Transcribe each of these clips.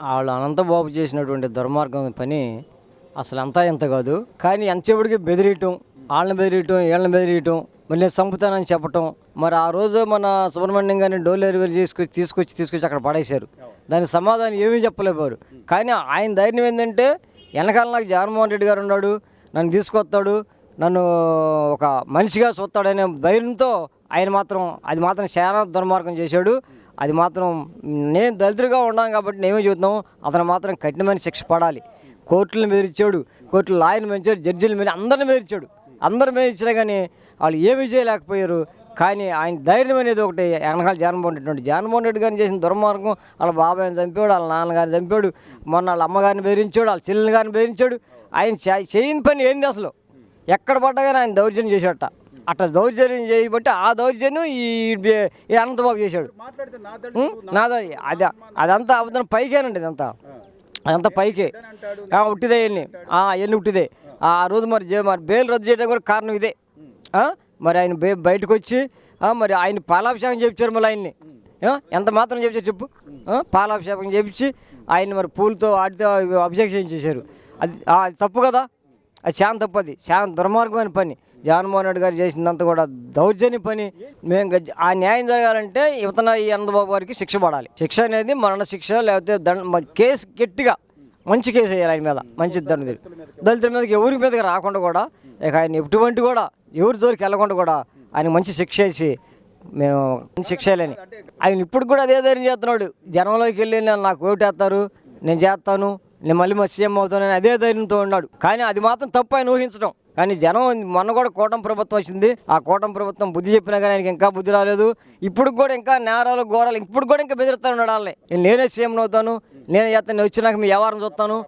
వాళ్ళు అనంతబాబు చేసినటువంటి దుర్మార్గం పని అసలు అంతా ఇంత కాదు. కానీ ఎంతసేపటికి బెదిరియటం, వాళ్ళని బెదిరియటం, వీళ్ళని బెదిరియటం, మళ్ళీ నేను చంపుతానని చెప్పటం. మరి ఆ రోజు మన సుబ్రహ్మణ్యం గారిని డోలేరు తీసుకొచ్చి అక్కడ పడేశారు. దానికి సమాధానం ఏమీ చెప్పలేకపోయారు. కానీ ఆయన ధైర్యం ఏంటంటే వెనకాల నాకు జగన్మోహన్ రెడ్డి గారు ఉన్నాడు, నన్ను తీసుకొస్తాడు, నన్ను ఒక మనిషిగా చూస్తాడనే ధైర్యంతో ఆయన అది మాత్రం చాలా దుర్మార్గం చేశాడు. అది మాత్రం నేను దళితుడిగా ఉన్నాను కాబట్టి నేమే చెబుతున్నాము, అతను మాత్రం కఠినమైన శిక్ష పడాలి. కోర్టులను బెదిరించాడు, కోర్టులు లాయర్ని పెంచాడు, జడ్జిలు మీద అందరిని బెదిరించాడు. అందరూ బెదిరించినా కానీ వాళ్ళు ఏమీ చేయలేకపోయారు. కానీ ఆయన ధైర్యం అనేది ఒకటి వెనకాల జగన్మోహన్ రెడ్డి గారిని చేసిన దుర్మార్గం. వాళ్ళ బాబాయిని చంపాడు, వాళ్ళ నాన్నగారిని చంపాడు, మొన్న వాళ్ళ అమ్మగారిని బెదిరించాడు, వాళ్ళ చెల్లెని గారిని బెదిరించాడు. ఆయన చేయని పని ఏంది అసలు? ఎక్కడ పడ్డా కానీ ఆయన దౌర్జన్యం చేశాడట. అట్లా దౌర్జన్యం చేయబట్టి ఆ దౌర్జన్యం ఈ అనంతబాబు చేశాడు. అదంతా అబద్ధం పైకేనండి. అదంతా పైకే ఉట్టిదే ఎన్ని ఉట్టిదే. ఆ రోజు మరి బెయిల్ రద్దు చేయడం కూడా కారణం ఇదే. మరి ఆయన బయటకు వచ్చి మరి ఆయన పాలాభిషేకం చేయించారు. మళ్ళీ ఆయన్ని ఎంత మాత్రం చేయించారు చెప్పు? పాలాభిషేకం చేయించి ఆయన మరి పూలతో వాటితో అభిషేకం చేశారు. అది తప్పు కదా, అది చాలా తప్పు, అది చాలా దుర్మార్గమైన పని. జగన్మోహన్ రెడ్డి గారు చేసిందంతా కూడా దౌర్జన్య పని. మేము ఆ న్యాయం జరగాలంటే ఈ అనంతబాబు గారికి శిక్ష పడాలి. శిక్ష అనేది మరణ శిక్ష, లేకపోతే కేసు గట్టిగా మంచి కేసు వేయాలి ఆయన మీద, మంచి దళితుల మీదకి ఎవరి మీదకి రాకుండా కూడా, ఇక ఆయన ఎటువంటి కూడా ఎవరి జోలికి వెళ్ళకుండా కూడా ఆయన మంచి శిక్ష వేసి మేము శిక్ష వేయాలని ఆయన ఇప్పుడు కూడా అదే ధైర్యం చేస్తున్నాడు. జనంలోకి వెళ్ళి నాకు ఓటేస్తారు, నేను చేస్తాను, నేను మళ్ళీ సీఎం అవుతానని అదే ధైర్యంతో ఉన్నాడు. కానీ అది మాత్రం తప్పు ఆయన ఊహించడం. కానీ జనం మొన్న కూడా కూటమి ప్రభుత్వం వచ్చింది. ఆ కూటమి ప్రభుత్వం బుద్ధి చెప్పినా కానీ ఆయనకి ఇంకా బుద్ధి రాలేదు. ఇప్పుడు కూడా ఇంకా నేరాలు ఘోరాలు ఇప్పుడు కూడా ఇంకా బెదిరిస్తాను ఉన్నాడు వాళ్ళని. నేనే సీఎం అవుతాను, నేనే చేస్తాను, నేను వచ్చినాక మీ వ్యవహారం చూస్తాను,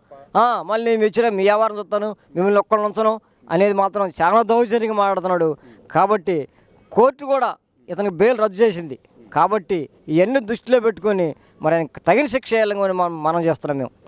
మళ్ళీ నేను వచ్చినా మీ వ్యవహారం చూస్తాను, మిమ్మల్ని ఒక్కళ్ళు ఉంచను అనేది మాత్రం చాలా దౌర్జన్యంగా మాట్లాడుతున్నాడు. కాబట్టి కోర్టు కూడా ఇతనికి బెయిల్ రద్దు చేసింది. కాబట్టి ఇవన్నీ దృష్టిలో పెట్టుకొని మరి ఆయనకు తగిన శిక్ష వేయాలని మనం చేస్తున్నాం మేము.